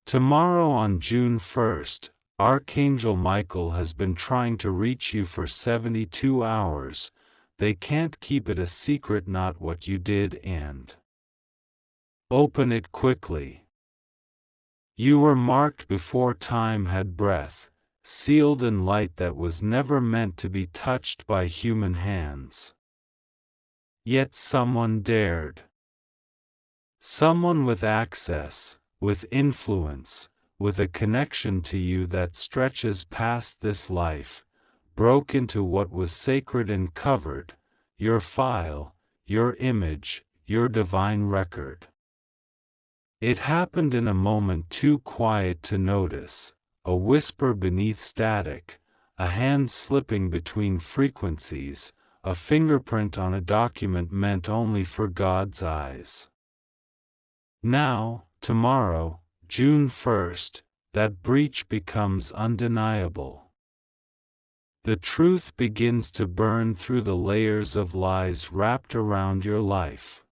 Tomorrow on June 1st, Archangel Michael has been trying to reach you for 72 hours. They can't keep it a secret, not what you did, and open it quickly. You were marked before time had breath, sealed in light that was never meant to be touched by human hands. Yet someone dared. Someone with access, with influence, with a connection to you that stretches past this life, broke into what was sacred and covered your file, your image, your divine record. It happened in a moment too quiet to notice, a whisper beneath static, a hand slipping between frequencies, a fingerprint on a document meant only for God's eyes. Now, tomorrow, June 1st, that breach becomes undeniable. The truth begins to burn through the layers of lies wrapped around your life.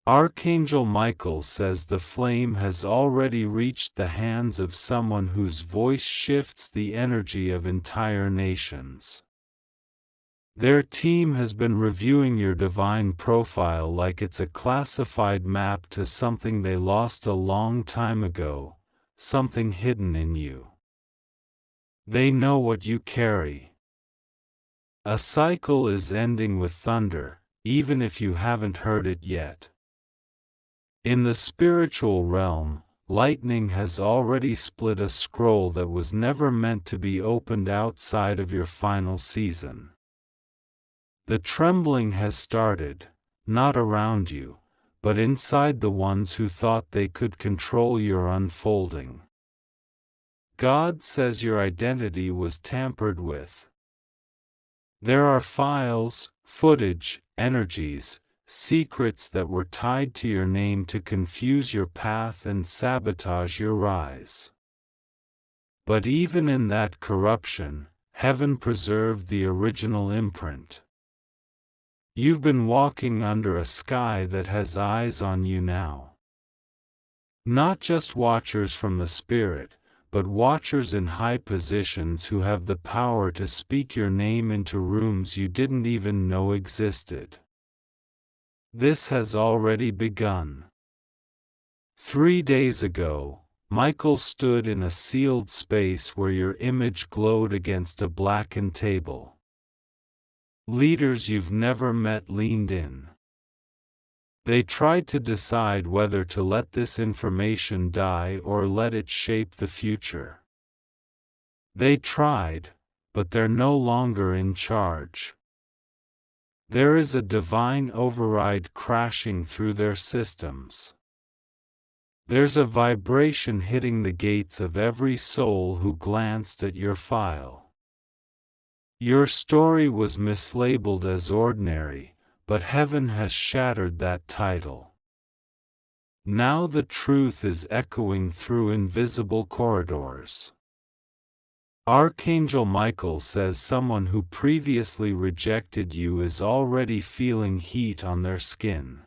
Archangel Michael says the flame has already reached the hands of someone whose voice shifts the energy of entire nations. Their team has been reviewing your divine profile like it's a classified map to something they lost a long time ago, something hidden in you. They know what you carry. A cycle is ending with thunder, even if you haven't heard it yet. In the spiritual realm, lightning has already split a scroll that was never meant to be opened outside of your final season. The trembling has started, not around you, but inside the ones who thought they could control your unfolding. God says your identity was tampered with. There are files, footage, energies, secrets that were tied to your name to confuse your path and sabotage your rise. But even in that corruption, heaven preserved the original imprint. You've been walking under a sky that has eyes on you now. Not just watchers from the spirit, but watchers in high positions who have the power to speak your name into rooms you didn't even know existed. This has already begun. 3 days ago, Michael stood in a sealed space where your image glowed against a blackened table. Leaders you've never met leaned in. They tried to decide whether to let this information die or let it shape the future. They tried, but they're no longer in charge. There is a divine override crashing through their systems. There's a vibration hitting the gates of every soul who glanced at your file. Your story was mislabeled as ordinary, but heaven has shattered that title. Now the truth is echoing through invisible corridors. Archangel Michael says someone who previously rejected you is already feeling heat on their skin.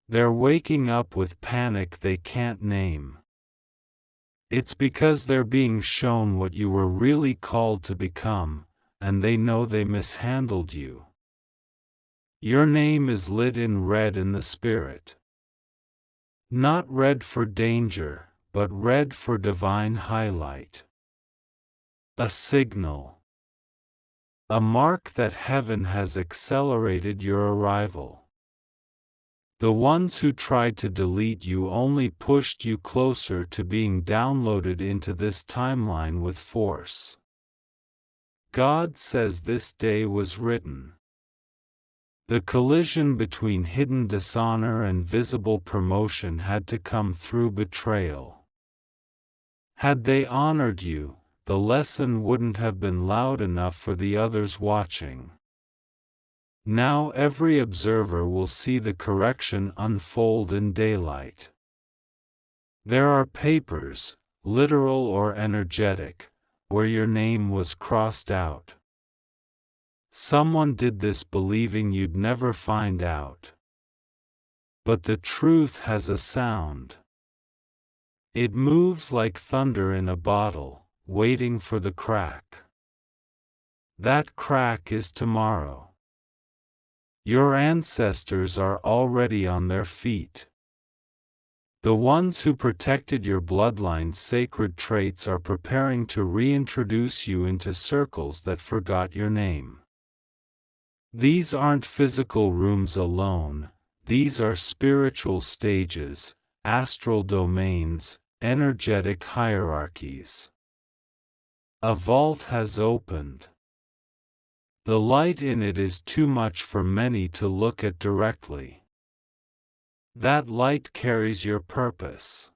They're waking up with panic they can't name. It's because they're being shown what you were really called to become, and they know they mishandled you. Your name is lit in red in the spirit. Not red for danger, but red for divine highlight. A signal. A mark that heaven has accelerated your arrival. The ones who tried to delete you only pushed you closer to being downloaded into this timeline with force. God says this day was written. The collision between hidden dishonor and visible promotion had to come through betrayal. Had they honored you, the lesson wouldn't have been loud enough for the others watching. Now every observer will see the correction unfold in daylight. There are papers, literal or energetic, where your name was crossed out. Someone did this believing you'd never find out. But the truth has a sound. It moves like thunder in a bottle, waiting for the crack. That crack is tomorrow. Your ancestors are already on their feet. The ones who protected your bloodline's sacred traits are preparing to reintroduce you into circles that forgot your name. These aren't physical rooms alone, these are spiritual stages, astral domains, energetic hierarchies. A vault has opened. The light in it is too much for many to look at directly. That light carries your purpose.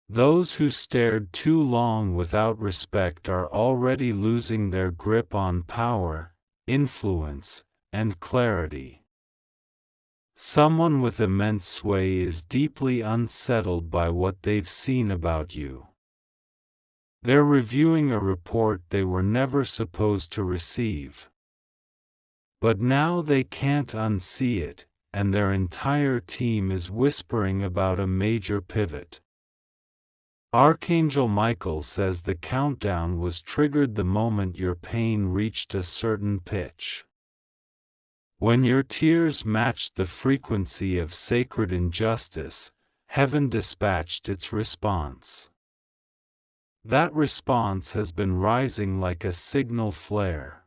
Those who stared too long without respect are already losing their grip on power, influence, and clarity. Someone with immense sway is deeply unsettled by what they've seen about you. They're reviewing a report they were never supposed to receive. But now they can't unsee it, and their entire team is whispering about a major pivot. Archangel Micheal says the countdown was triggered the moment your pain reached a certain pitch. When your tears matched the frequency of sacred injustice, heaven dispatched its response. That response has been rising like a signal flare.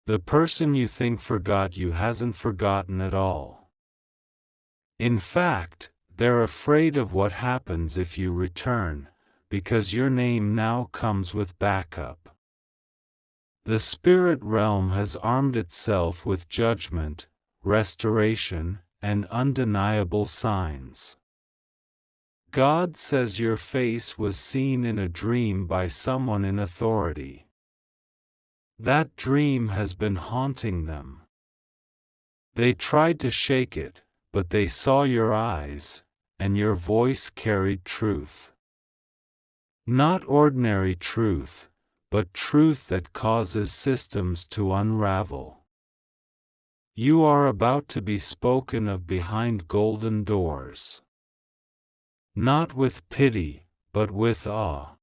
The person you think forgot you hasn't forgotten at all. In fact, they're afraid of what happens if you return, because your name now comes with backup. The spirit realm has armed itself with judgment, restoration, and undeniable signs. God says your face was seen in a dream by someone in authority. That dream has been haunting them. They tried to shake it, but they saw your eyes, and your voice carried truth. Not ordinary truth, but truth that causes systems to unravel. You are about to be spoken of behind golden doors. Not with pity, but with awe.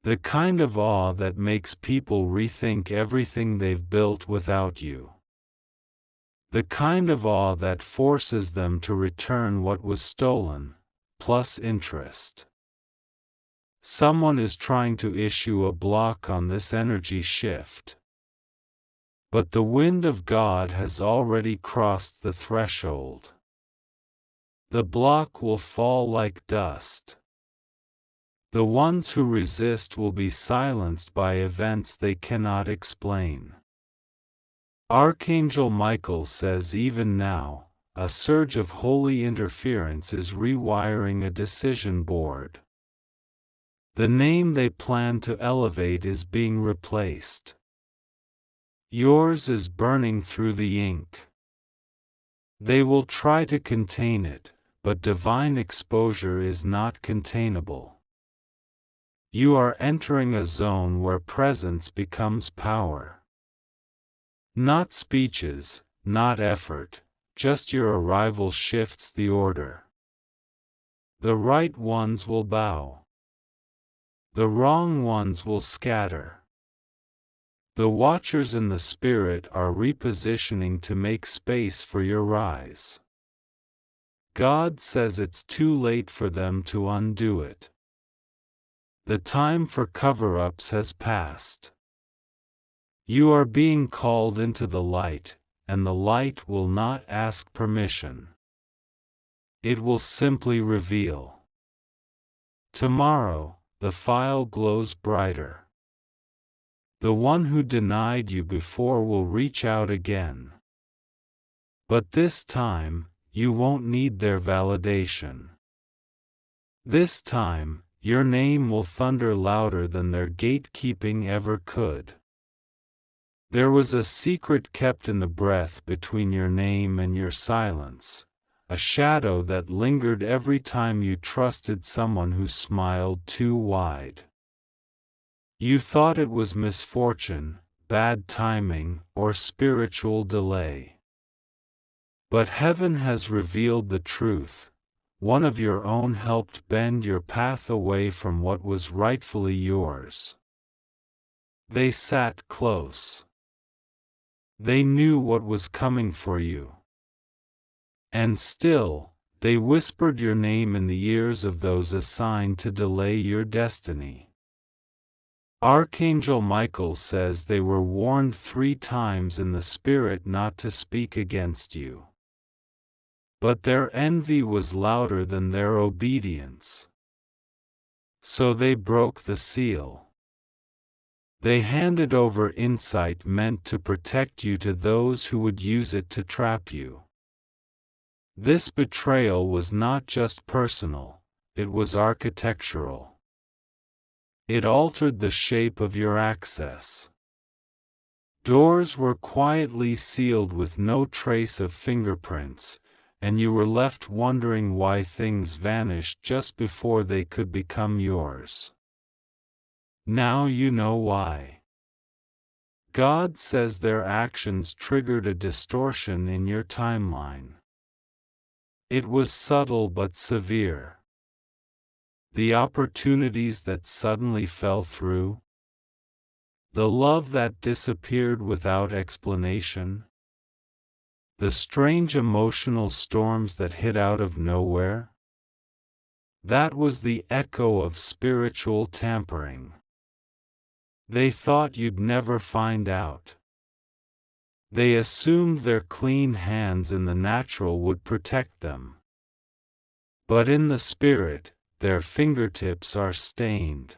The kind of awe that makes people rethink everything they've built without you. The kind of awe that forces them to return what was stolen, plus interest. Someone is trying to issue a block on this energy shift. But the wind of God has already crossed the threshold. The block will fall like dust. The ones who resist will be silenced by events they cannot explain. Archangel Micheal says even now, a surge of holy interference is rewiring a decision board. The name they plan to elevate is being replaced. Yours is burning through the ink. They will try to contain it, but divine exposure is not containable. You are entering a zone where presence becomes power. Not speeches, not effort, just your arrival shifts the order. The right ones will bow. The wrong ones will scatter. The watchers in the spirit are repositioning to make space for your rise. God says it's too late for them to undo it. The time for cover-ups has passed. You are being called into the light, and the light will not ask permission. It will simply reveal. Tomorrow, the file glows brighter. The one who denied you before will reach out again. But this time, you won't need their validation. This time, your name will thunder louder than their gatekeeping ever could. There was a secret kept in the breath between your name and your silence, a shadow that lingered every time you trusted someone who smiled too wide. You thought it was misfortune, bad timing, or spiritual delay. But heaven has revealed the truth. one of your own helped bend your path away from what was rightfully yours. They sat close. They knew what was coming for you. And still, they whispered your name in the ears of those assigned to delay your destiny. Archangel Micheal says they were warned 3 times in the spirit not to speak against you. But their envy was louder than their obedience. So they broke the seal. They handed over insight meant to protect you to those who would use it to trap you. This betrayal was not just personal, it was architectural. It altered the shape of your access. Doors were quietly sealed with no trace of fingerprints, and you were left wondering why things vanished just before they could become yours. Now you know why. God says their actions triggered a distortion in your timeline. It was subtle but severe. The opportunities that suddenly fell through, the love that disappeared without explanation, the strange emotional storms that hit out of nowhere. That was the echo of spiritual tampering. They thought you'd never find out. They assumed their clean hands in the natural would protect them. But in the spirit, their fingertips are stained.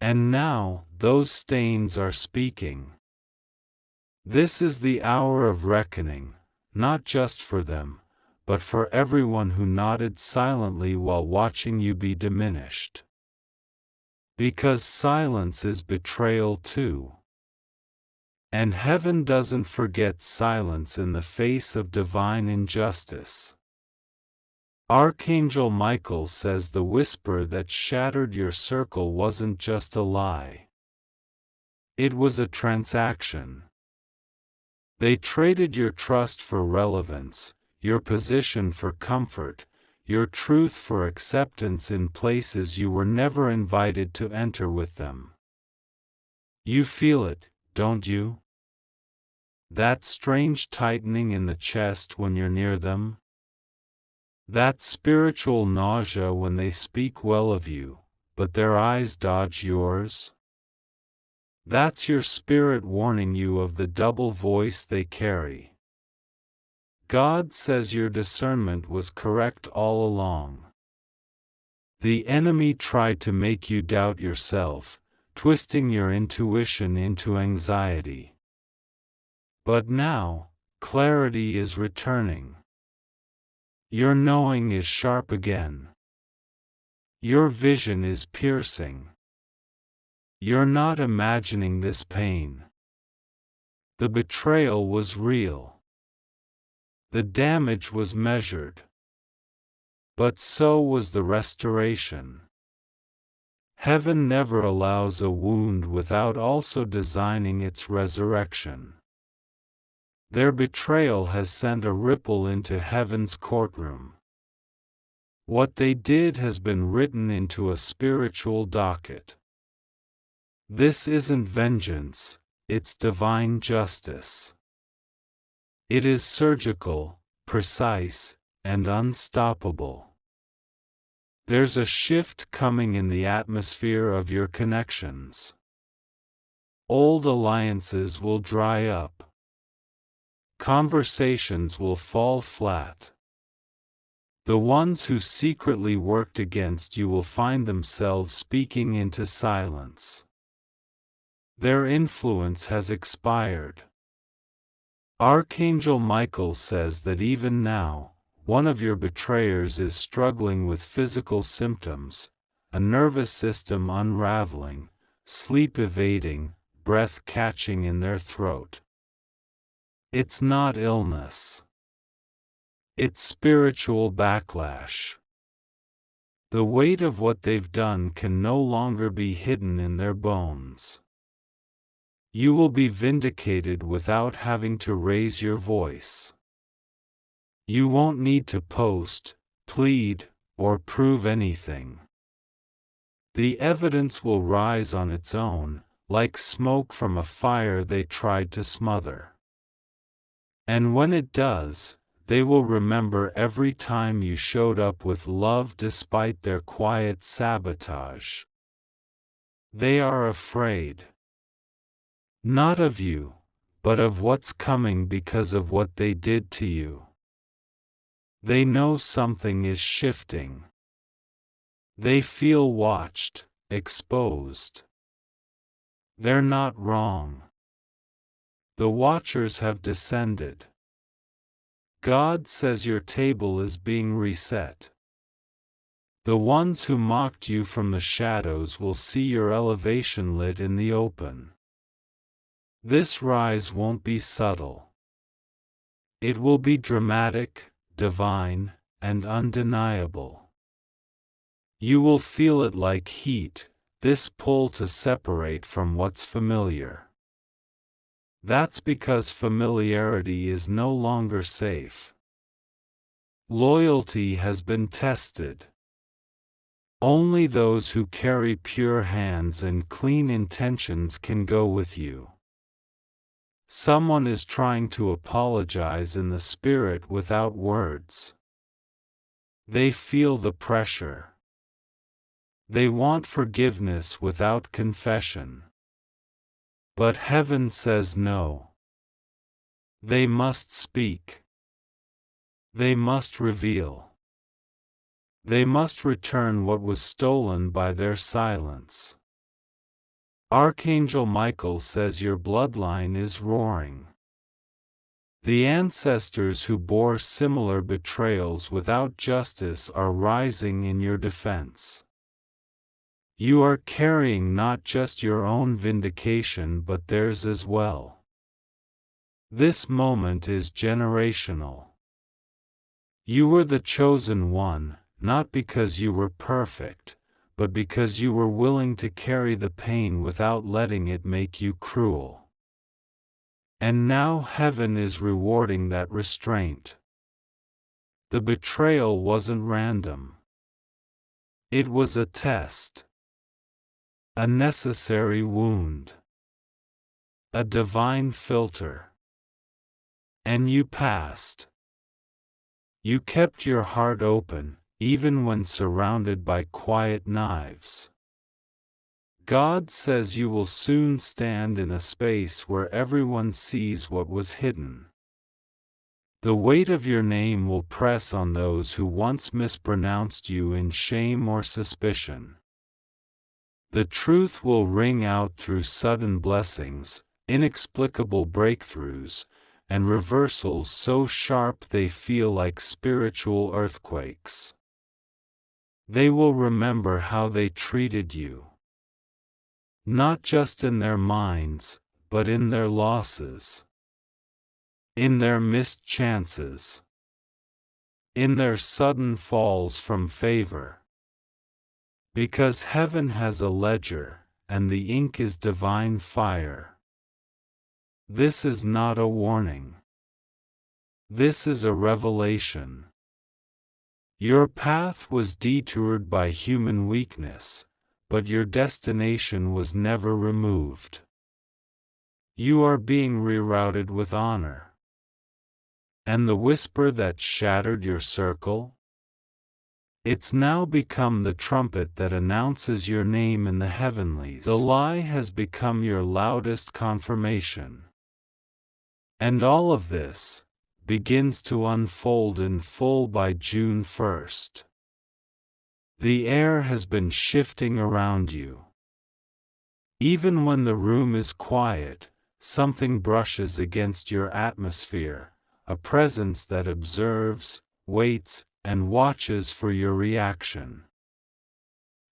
And now, those stains are speaking. This is the hour of reckoning, not just for them, but for everyone who nodded silently while watching you be diminished. Because silence is betrayal too. And heaven doesn't forget silence in the face of divine injustice. Archangel Micheal says the whisper that shattered your circle wasn't just a lie. It was a transaction. They traded your trust for relevance, your position for comfort, your truth for acceptance in places you were never invited to enter with them. You feel it, don't you? That strange tightening in the chest when you're near them? That spiritual nausea when they speak well of you, but their eyes dodge yours? That's your spirit warning you of the double voice they carry. God says your discernment was correct all along. The enemy tried to make you doubt yourself, twisting your intuition into anxiety. But now, clarity is returning. Your knowing is sharp again. Your vision is piercing. You're not imagining this pain. The betrayal was real. The damage was measured. But so was the restoration. Heaven never allows a wound without also designing its resurrection. Their betrayal has sent a ripple into heaven's courtroom. What they did has been written into a spiritual docket. This isn't vengeance, it's divine justice. It is surgical, precise, and unstoppable. There's a shift coming in the atmosphere of your connections. Old alliances will dry up. Conversations will fall flat. The ones who secretly worked against you will find themselves speaking into silence. Their influence has expired. Archangel Micheal says that even now, one of your betrayers is struggling with physical symptoms, a nervous system unraveling, sleep evading, breath catching in their throat. It's not illness. It's spiritual backlash. The weight of what they've done can no longer be hidden in their bones. You will be vindicated without having to raise your voice. You won't need to post, plead, or prove anything. The evidence will rise on its own, like smoke from a fire they tried to smother. And when it does, they will remember every time you showed up with love despite their quiet sabotage. They are afraid. Not of you, but of what's coming because of what they did to you. They know something is shifting. They feel watched, exposed. They're not wrong. The watchers have descended. God says your table is being reset. The ones who mocked you from the shadows will see your elevation lit in the open. This rise won't be subtle. It will be dramatic, divine, and undeniable. You will feel it like heat, this pull to separate from what's familiar. That's because familiarity is no longer safe. Loyalty has been tested. Only those who carry pure hands and clean intentions can go with you. Someone is trying to apologize in the spirit without words. They feel the pressure. They want forgiveness without confession. But heaven says no. They must speak. They must reveal. They must return what was stolen by their silence. Archangel Micheal says your bloodline is roaring. The ancestors who bore similar betrayals without justice are rising in your defense. You are carrying not just your own vindication but theirs as well. This moment is generational. You were the chosen one, not because you were perfect, but because you were willing to carry the pain without letting it make you cruel. And now heaven is rewarding that restraint. The betrayal wasn't random. It was a test. A necessary wound. A divine filter. And you passed. You kept your heart open, even when surrounded by quiet knives. God says you will soon stand in a space where everyone sees what was hidden. The weight of your name will press on those who once mispronounced you in shame or suspicion. The truth will ring out through sudden blessings, inexplicable breakthroughs, and reversals so sharp they feel like spiritual earthquakes. They will remember how they treated you. Not just in their minds, but in their losses. In their missed chances. In their sudden falls from favor. Because heaven has a ledger, and the ink is divine fire. This is not a warning. This is a revelation. Your path was detoured by human weakness, but your destination was never removed. You are being rerouted with honor. And the whisper that shattered your circle? It's now become the trumpet that announces your name in the heavenlies. The lie has become your loudest confirmation. And all of this begins to unfold in full by June 1st. The air has been shifting around you. Even when the room is quiet, something brushes against your atmosphere, a presence that observes, waits, and watches for your reaction.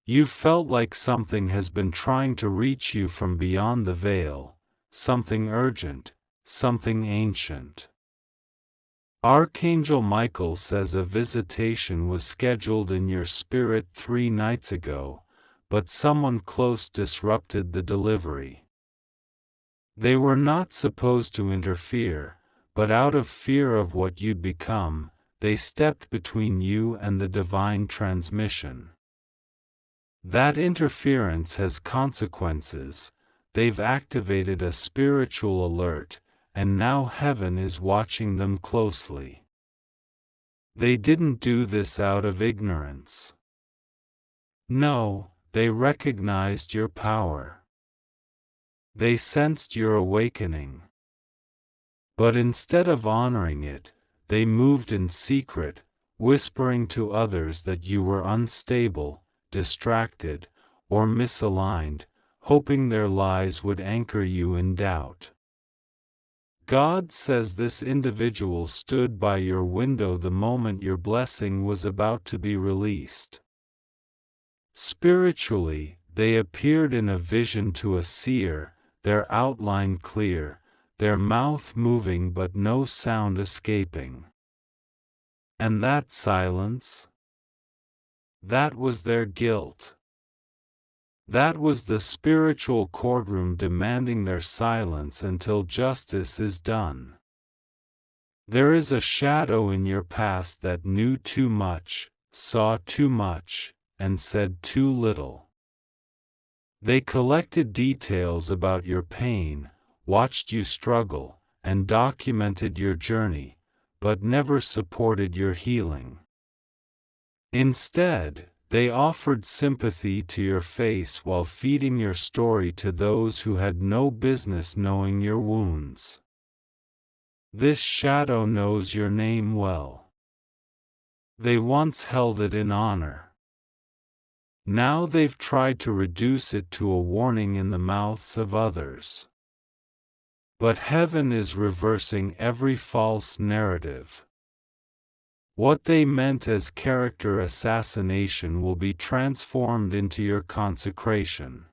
You felt like something has been trying to reach you from beyond the veil, something urgent, something ancient. Archangel Micheal says a visitation was scheduled in your spirit 3 nights ago, but someone close disrupted the delivery. They were not supposed to interfere, but out of fear of what you'd become, they stepped between you and the divine transmission. That interference has consequences. They've activated a spiritual alert, and now heaven is watching them closely. They didn't do this out of ignorance. No, they recognized your power. They sensed your awakening. But instead of honoring it, they moved in secret, whispering to others that you were unstable, distracted, or misaligned, hoping their lies would anchor you in doubt. God says this individual stood by your window the moment your blessing was about to be released. Spiritually, they appeared in a vision to a seer, their outline clear, their mouth moving but no sound escaping. And that silence? That was their guilt. That was the spiritual courtroom demanding their silence until justice is done. There is a shadow in your past that knew too much, saw too much, and said too little. They collected details about your pain, watched you struggle, and documented your journey, but never supported your healing. Instead, they offered sympathy to your face while feeding your story to those who had no business knowing your wounds. This shadow knows your name well. They once held it in honor. Now they've tried to reduce it to a warning in the mouths of others. But heaven is reversing every false narrative. What they meant as character assassination will be transformed into your consecration.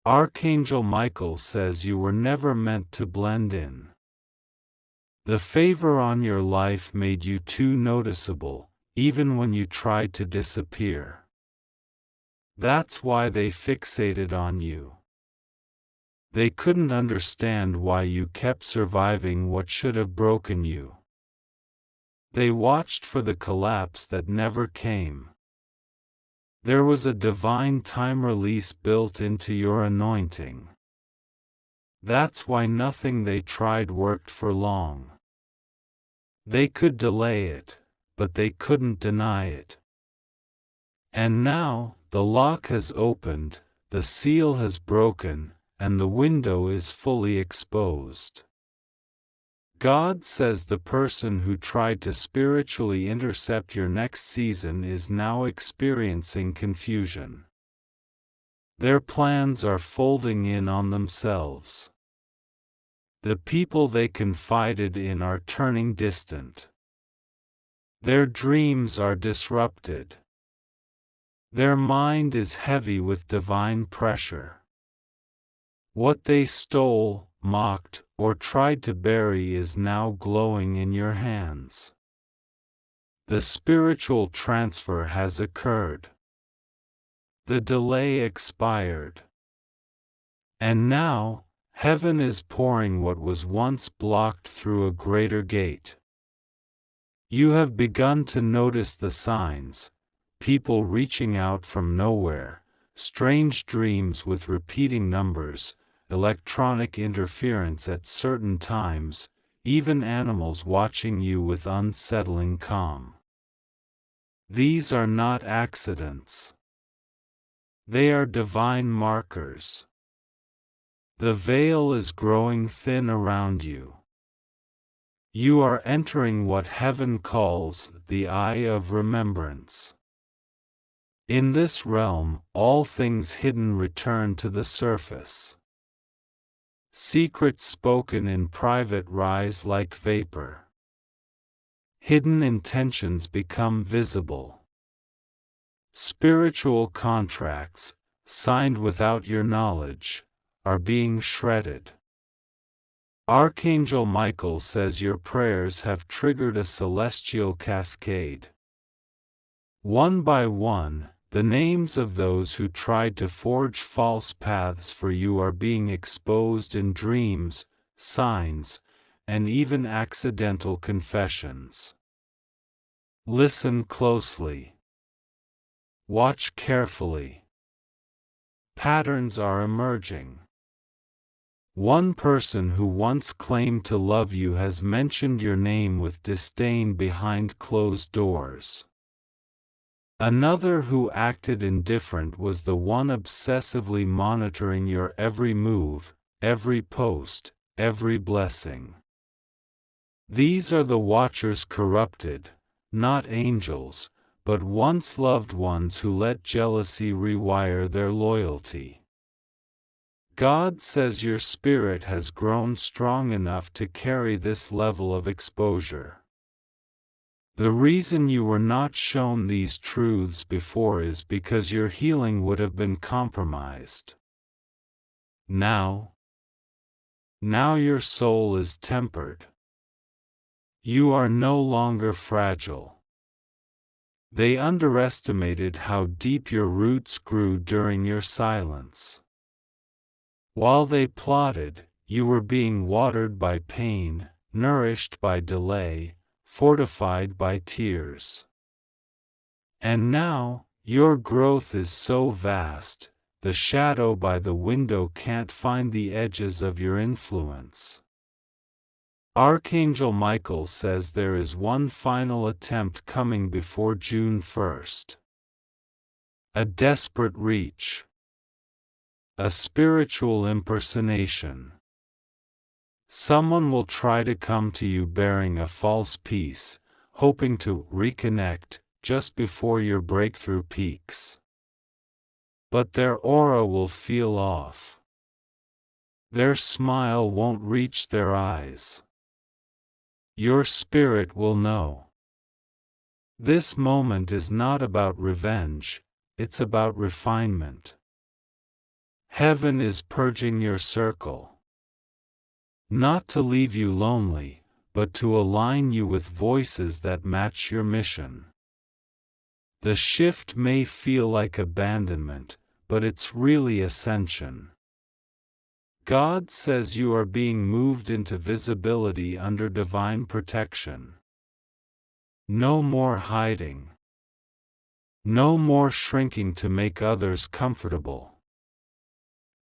Archangel Micheal says you were never meant to blend in. The favor on your life made you too noticeable, even when you tried to disappear. That's why they fixated on you. They couldn't understand why you kept surviving what should have broken you. They watched for the collapse that never came. There was a divine time release built into your anointing. That's why nothing they tried worked for long. They could delay it, but they couldn't deny it. And now, the lock has opened, the seal has broken, and the window is fully exposed. God says the person who tried to spiritually intercept your next season is now experiencing confusion. Their plans are folding in on themselves. The people they confided in are turning distant. Their dreams are disrupted. Their mind is heavy with divine pressure. What they stole, mocked, or tried to bury is now glowing in your hands. The spiritual transfer has occurred. The delay expired. And now, heaven is pouring what was once blocked through a greater gate. You have begun to notice the signs, people reaching out from nowhere, strange dreams with repeating numbers, electronic interference at certain times, even animals watching you with unsettling calm. These are not accidents. They are divine markers. The veil is growing thin around you. You are entering what heaven calls the eye of remembrance. In this realm, all things hidden return to the surface. Secrets spoken in private rise like vapor. Hidden intentions become visible. Spiritual contracts, signed without your knowledge, are being shredded. Archangel Micheal says your prayers have triggered a celestial cascade. One by one, the names of those who tried to forge false paths for you are being exposed in dreams, signs, and even accidental confessions. Listen closely. Watch carefully. Patterns are emerging. One person who once claimed to love you has mentioned your name with disdain behind closed doors. Another who acted indifferent was the one obsessively monitoring your every move, every post, every blessing. These are the watchers corrupted, not angels, but once loved ones who let jealousy rewire their loyalty. God says your spirit has grown strong enough to carry this level of exposure. The reason you were not shown these truths before is because your healing would have been compromised. Now your soul is tempered. You are no longer fragile. They underestimated how deep your roots grew during your silence. While they plotted, you were being watered by pain, nourished by delay, fortified by tears. And now, your growth is so vast, the shadow by the window can't find the edges of your influence. Archangel Micheal says there is one final attempt coming before June 1st. A desperate reach. A spiritual impersonation. Someone will try to come to you bearing a false peace, hoping to reconnect just before your breakthrough peaks. But their aura will feel off. Their smile won't reach their eyes. Your spirit will know. This moment is not about revenge, it's about refinement. Heaven is purging your circle. Not to leave you lonely, but to align you with voices that match your mission. The shift may feel like abandonment, but it's really ascension. God says you are being moved into visibility under divine protection. No more hiding. No more shrinking to make others comfortable.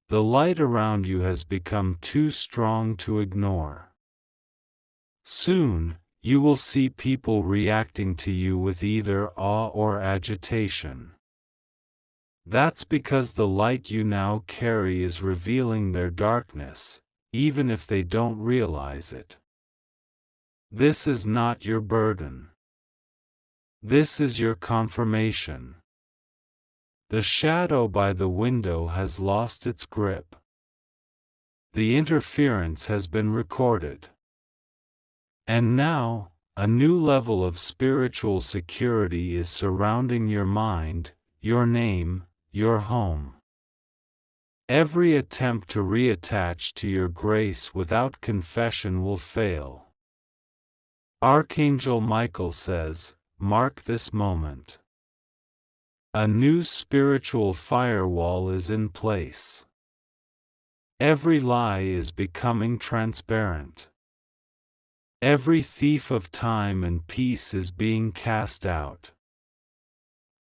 The light around you has become too strong to ignore. Soon, you will see people reacting to you with either awe or agitation. That's because the light you now carry is revealing their darkness, even if they don't realize it. This is not your burden. This is your confirmation. The shadow by the window has lost its grip. The interference has been recorded. And now, a new level of spiritual security is surrounding your mind, your name, your home. Every attempt to reattach to your grace without confession will fail. Archangel Micheal says, mark this moment. A new spiritual firewall is in place. Every lie is becoming transparent. Every thief of time and peace is being cast out.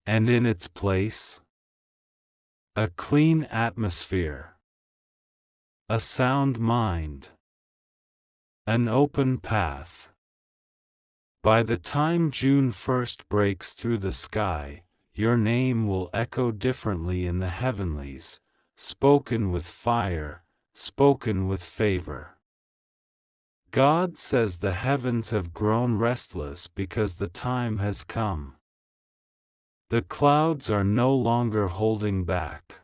And in its place, a clean atmosphere, a sound mind, an open path. By the time June 1st breaks through the sky, your name will echo differently in the heavenlies, spoken with fire, spoken with favor. God says the heavens have grown restless because the time has come. The clouds are no longer holding back.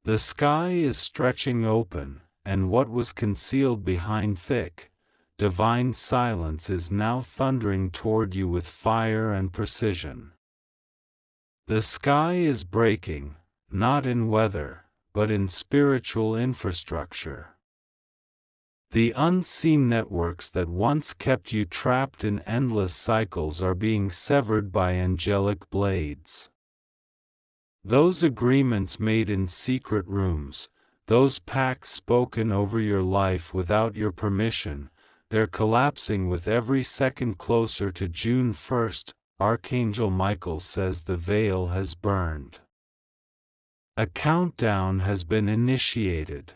The sky is stretching open, and what was concealed behind thick, divine silence is now thundering toward you with fire and precision. The sky is breaking, not in weather, but in spiritual infrastructure. The unseen networks that once kept you trapped in endless cycles are being severed by angelic blades. Those agreements made in secret rooms, those pacts spoken over your life without your permission, they're collapsing with every second closer to June 1st. Archangel Michael says the veil has burned. A countdown has been initiated.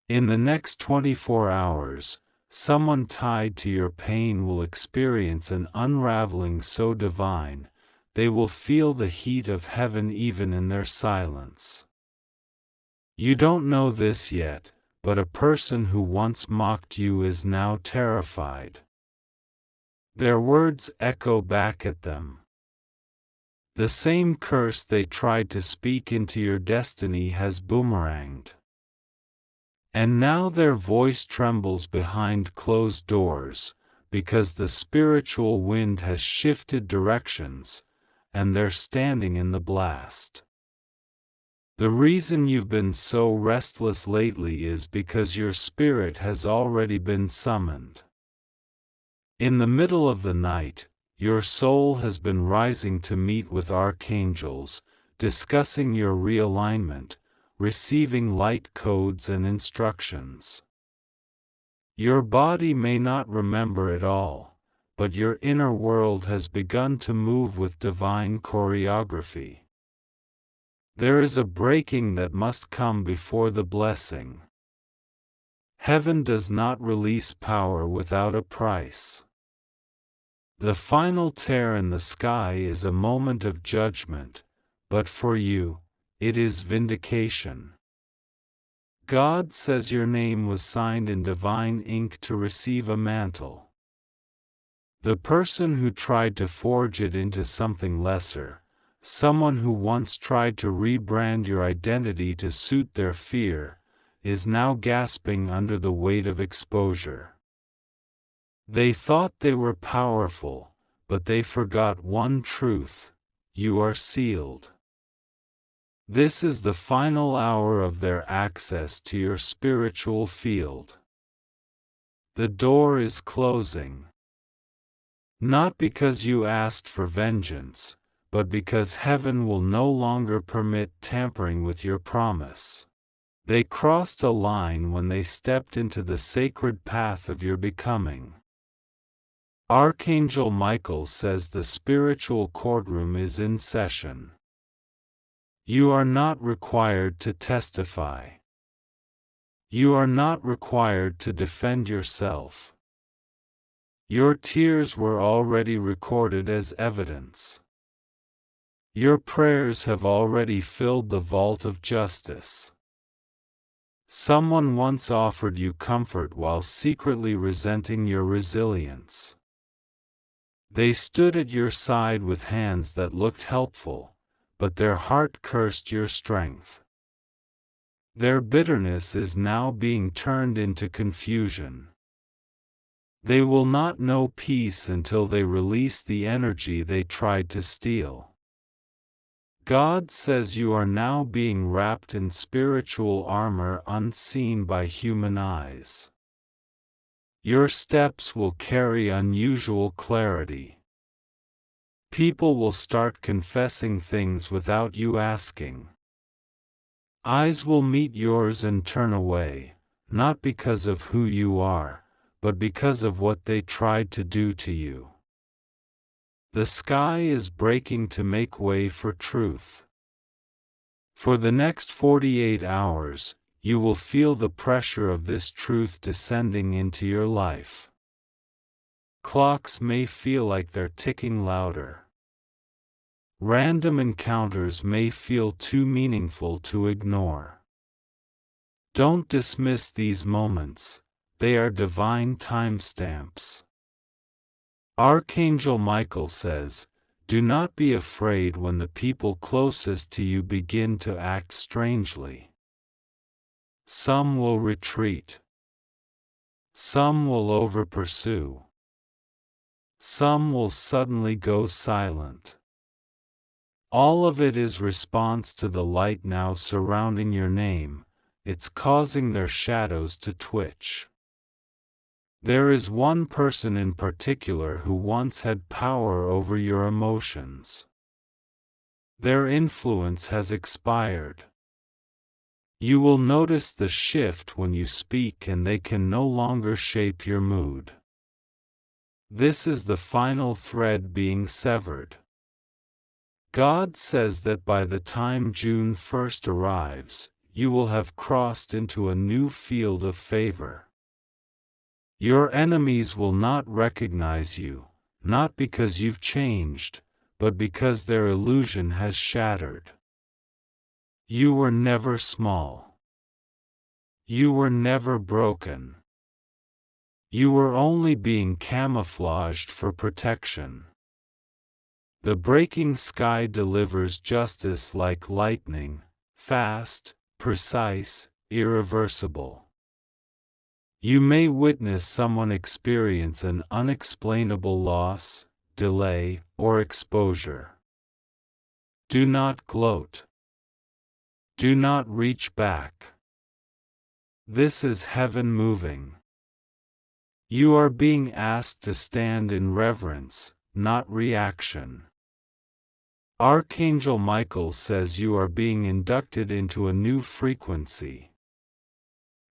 In the next 24 hours, someone tied to your pain will experience an unraveling so divine, they will feel the heat of heaven even in their silence. You don't know this yet, but a person who once mocked you is now terrified. Their words echo back at them. The same curse they tried to speak into your destiny has boomeranged. And now their voice trembles behind closed doors, because the spiritual wind has shifted directions, and they're standing in the blast. The reason you've been so restless lately is because your spirit has already been summoned. In the middle of the night, your soul has been rising to meet with archangels, discussing your realignment, receiving light codes and instructions. Your body may not remember it all, but your inner world has begun to move with divine choreography. There is a breaking that must come before the blessing. Heaven does not release power without a price. The final tear in the sky is a moment of judgment, but for you, it is vindication. God says your name was signed in divine ink to receive a mantle. The person who tried to forge it into something lesser, someone who once tried to rebrand your identity to suit their fear, is now gasping under the weight of exposure. They thought they were powerful, but they forgot one truth: you are sealed. This is the final hour of their access to your spiritual field. The door is closing. Not because you asked for vengeance, but because heaven will no longer permit tampering with your promise. They crossed a line when they stepped into the sacred path of your becoming. Archangel Michael says the spiritual courtroom is in session. You are not required to testify. You are not required to defend yourself. Your tears were already recorded as evidence. Your prayers have already filled the vault of justice. Someone once offered you comfort while secretly resenting your resilience. They stood at your side with hands that looked helpful, but their heart cursed your strength. Their bitterness is now being turned into confusion. They will not know peace until they release the energy they tried to steal. God says you are now being wrapped in spiritual armor unseen by human eyes. Your steps will carry unusual clarity. People will start confessing things without you asking. Eyes will meet yours and turn away, not because of who you are, but because of what they tried to do to you. The sky is breaking to make way for truth. For the next 48 hours, you will feel the pressure of this truth descending into your life. Clocks may feel like they're ticking louder. Random encounters may feel too meaningful to ignore. Don't dismiss these moments, they are divine timestamps. Archangel Michael says, do not be afraid when the people closest to you begin to act strangely. Some will retreat. Some will over-pursue. Some will suddenly go silent. All of it is response to the light now surrounding your name. It's causing their shadows to twitch. There is one person in particular who once had power over your emotions. Their influence has expired. You will notice the shift when you speak, and they can no longer shape your mood. This is the final thread being severed. God says that by the time June 1st arrives, you will have crossed into a new field of favor. Your enemies will not recognize you, not because you've changed, but because their illusion has shattered. You were never small. You were never broken. You were only being camouflaged for protection. The breaking sky delivers justice like lightning, fast, precise, irreversible. You may witness someone experience an unexplainable loss, delay, or exposure. Do not gloat. Do not reach back. This is heaven moving. You are being asked to stand in reverence, not reaction. Archangel Micheal says you are being inducted into a new frequency.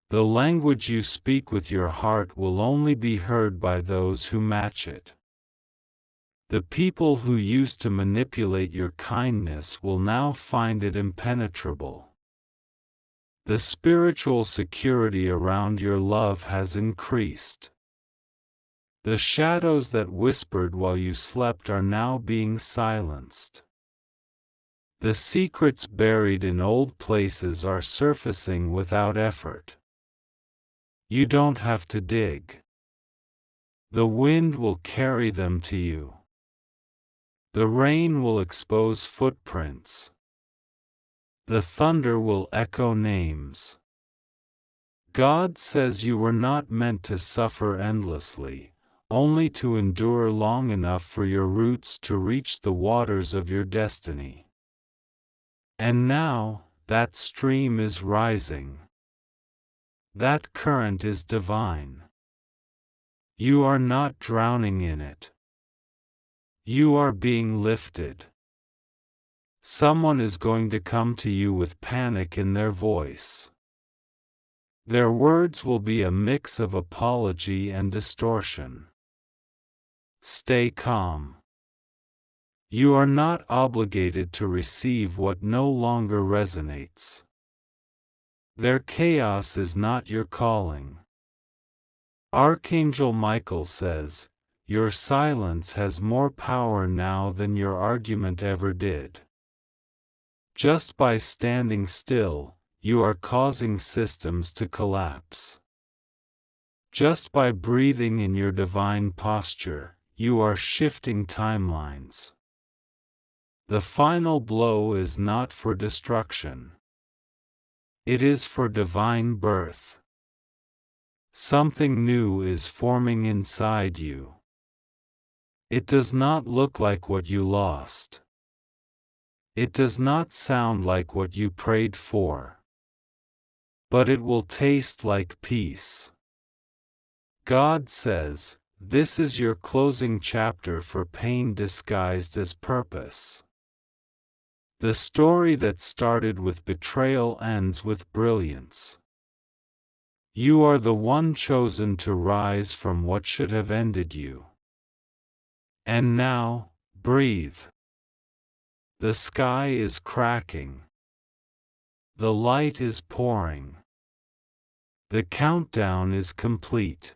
The language you speak with your heart will only be heard by those who match it. The people who used to manipulate your kindness will now find it impenetrable. The spiritual security around your love has increased. The shadows that whispered while you slept are now being silenced. The secrets buried in old places are surfacing without effort. You don't have to dig. The wind will carry them to you. The rain will expose footprints. The thunder will echo names. God says you were not meant to suffer endlessly, only to endure long enough for your roots to reach the waters of your destiny. And now, that stream is rising. That current is divine. You are not drowning in it. You are being lifted. Someone is going to come to you with panic in their voice. Their words will be a mix of apology and distortion. Stay calm. You are not obligated to receive what no longer resonates. Their chaos is not your calling. Archangel Micheal says, your silence has more power now than your argument ever did. Just by standing still, you are causing systems to collapse. Just by breathing in your divine posture, you are shifting timelines. The final blow is not for destruction. It is for divine birth. Something new is forming inside you. It does not look like what you lost. It does not sound like what you prayed for. But it will taste like peace. God says, this is your closing chapter for pain disguised as purpose. The story that started with betrayal ends with brilliance. You are the one chosen to rise from what should have ended you. And now, breathe. The sky is cracking. The light is pouring. The countdown is complete.